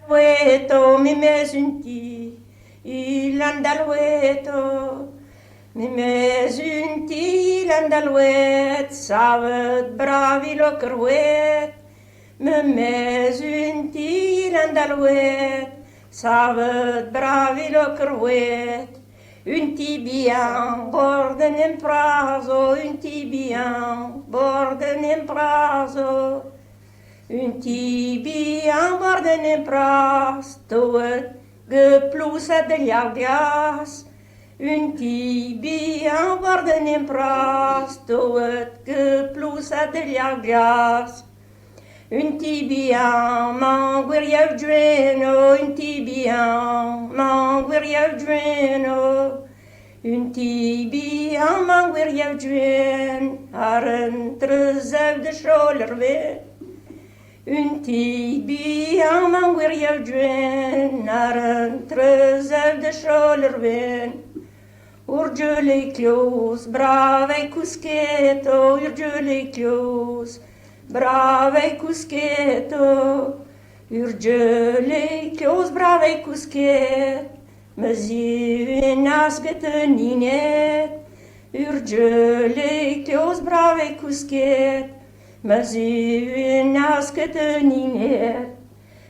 Weto mi mesunti ilandalueto mi mesunti ilandaluet savet bravi lo cruet mi mesunti ilandaluet savet bravi lo cruet un tibian borden in prazo un tibian borden in prazo un tibian borden in prazo geploeset de ljardias un tibian borden in prazo geploeset de ljardias un tibian mangueriau jueno un tibian mangueriau jueno un tibian mangueriau juen ar een trezeu de scholerwe un tibian mangueriau juen ar een trezeu de scholerwe urgiule clos brave cuscheto urgiule clos brave cuscheto urgiule clos brave cuschet Mezi nascete ninet, urgiule clos brave cuschet Mezi nascete ninet,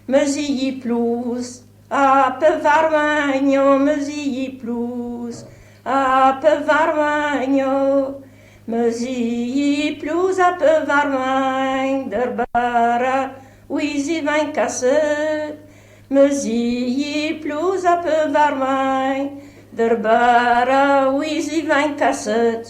mezi plus ape varmagno, mezi plus ape varmagno, mezi plus ape varmagno, der bara wizi vain kasset, mezi plus ape varmagno, der bara wizi vain kasset.